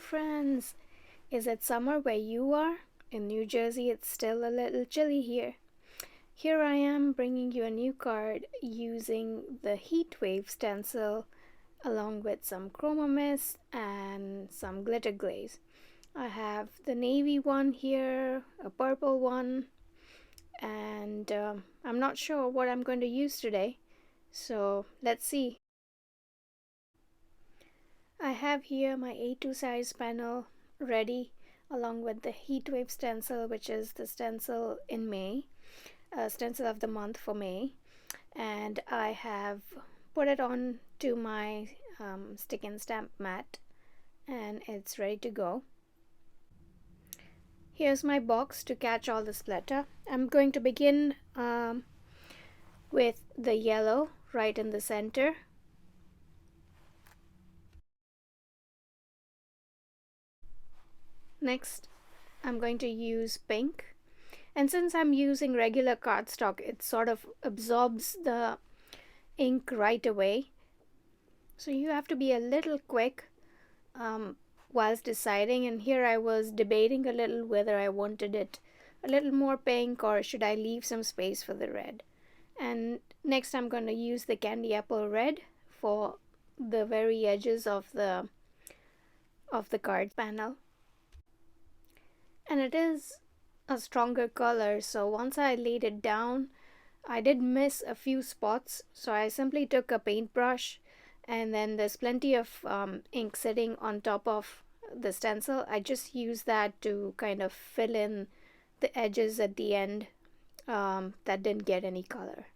friends! Is it summer where you are? In New Jersey, it's still a little chilly here. Here I am bringing you a new card using the Heatwave stencil along with some Chroma Mists and some glitter glaze. I have the navy one here, a purple one, and I'm not sure what I'm going to use today, so let's see. I have here my A2 size panel ready along with the Heatwave stencil, which is the stencil in May, stencil of the month for May, and I have put it on to my stick and stamp mat and it's ready to go. Here's my box to catch all the splatter. I'm going to begin with the yellow right in the center. Next, I'm going to use pink, and since I'm using regular cardstock, it sort of absorbs the ink right away, so you have to be a little quick whilst deciding. And here I was debating a little whether I wanted it a little more pink or should I leave some space for the red. And next I'm going to use the candy apple red for the very edges of the card panel. And it is a stronger color, so once I laid it down, I did miss a few spots, so I simply took a paintbrush, and then there's plenty of ink sitting on top of the stencil. I just used that to kind of fill in the edges at the end that didn't get any color.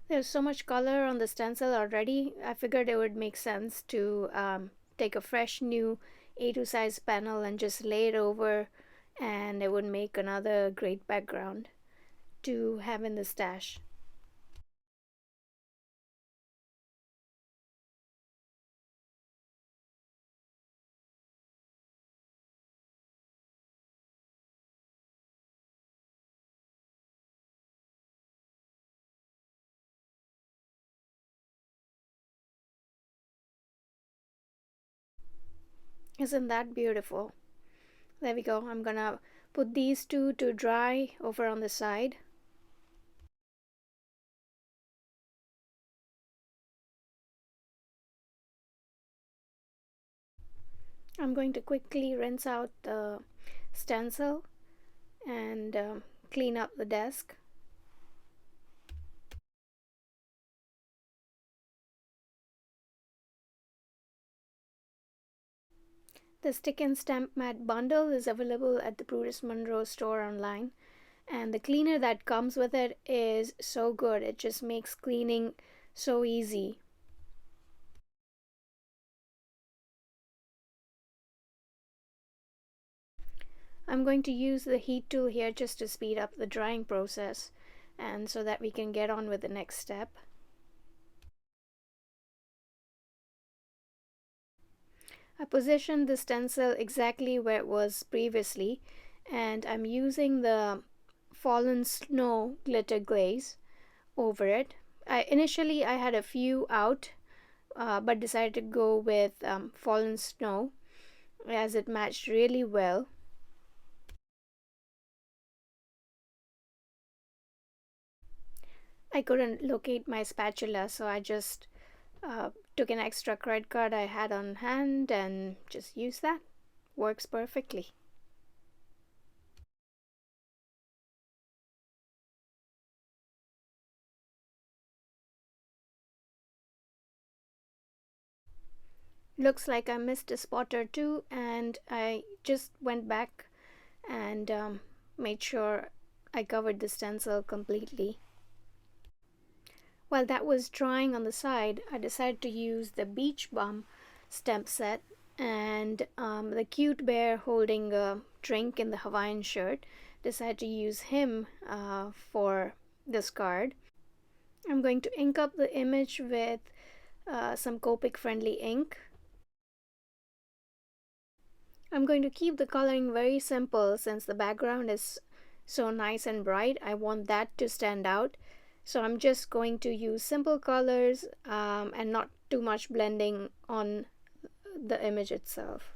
There's so much color on the stencil already. I figured it would make sense to take a fresh new A2 size panel and just lay it over, and it would make another great background to have in the stash. Isn't that beautiful? There we go. I'm gonna put these two to dry over on the side. I'm going to quickly rinse out the stencil and clean up the desk. The stick and stamp mat bundle is available at the Brutus Monroe store online, and the cleaner that comes with it is so good. It just makes cleaning so easy. I'm going to use the heat tool here just to speed up the drying process and so that we can get on with the next step. I positioned the stencil exactly where it was previously, and I'm using the fallen snow glitter glaze over it. Initially I had a few out, but decided to go with fallen snow as it matched really well. I couldn't locate my spatula, so I just took an extra credit card I had on hand and just used that. Works perfectly. Looks like I missed a spot or two, and I just went back and made sure I covered the stencil completely. While that was drying on the side, I decided to use the beach bum stamp set, and the cute bear holding a drink in the Hawaiian shirt, decided to use him for this card. I'm going to ink up the image with some Copic friendly ink. I'm going to keep the coloring very simple since the background is so nice and bright. I want that to stand out. So I'm just going to use simple colors and not too much blending on the image itself.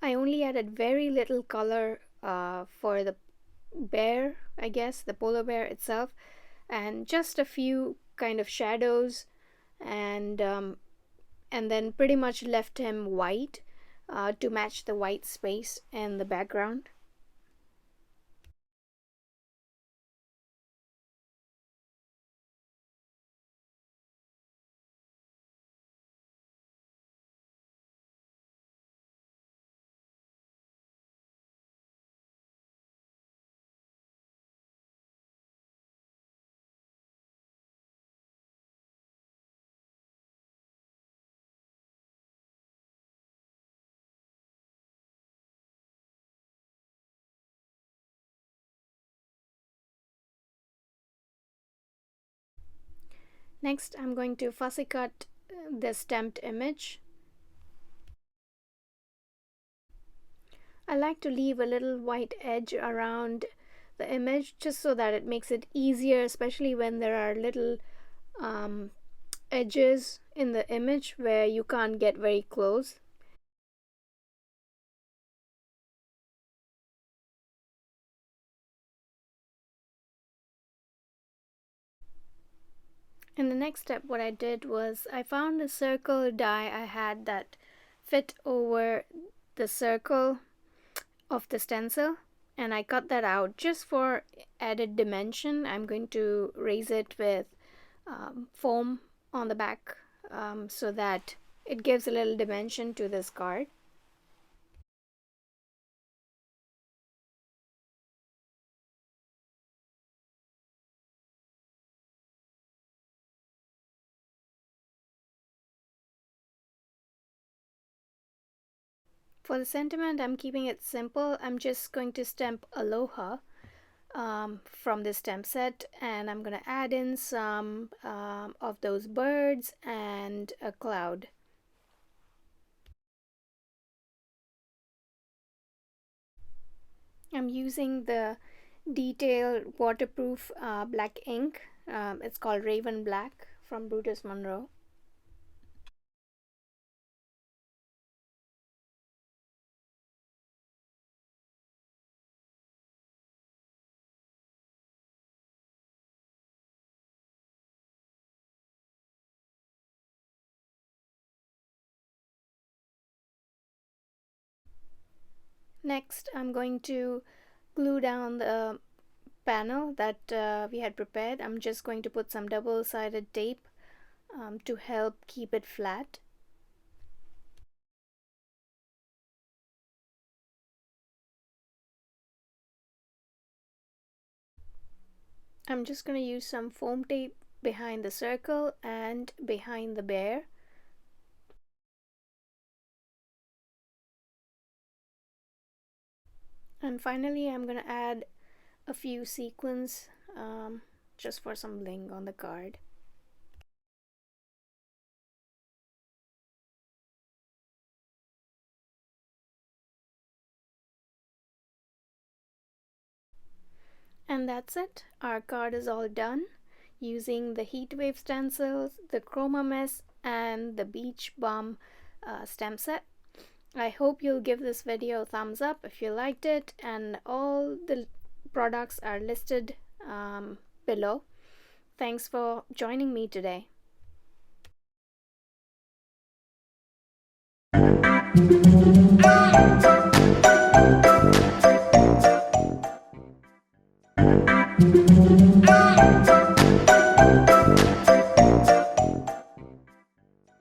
I only added very little color for the bear, I guess, the polar bear itself, and just a few kind of shadows, and then pretty much left him white to match the white space in the background. Next, I'm going to fussy cut the stamped image. I like to leave a little white edge around the image just so that it makes it easier, especially when there are little um, edges in the image where you can't get very close. In the next step, what I did was I found a circle die I had that fit over the circle of the stencil, and I cut that out just for added dimension. I'm going to raise it with foam on the back so that it gives a little dimension to this card. For the sentiment, I'm keeping it simple. I'm just going to stamp Aloha from this stamp set, and I'm going to add in some of those birds and a cloud. I'm using the detailed waterproof black ink. It's called Raven Black from Brutus Monroe. Next, I'm going to glue down the panel that we had prepared. I'm just going to put some double-sided tape to help keep it flat. I'm just going to use some foam tape behind the circle and behind the bear. And finally, I'm going to add a few sequins just for some bling on the card. And that's it. Our card is all done using the Heatwave stencils, the Chroma Mists, and the Beach Bum stamp set. I hope you'll give this video a thumbs up if you liked it, and all the products are listed below. Thanks for joining me today.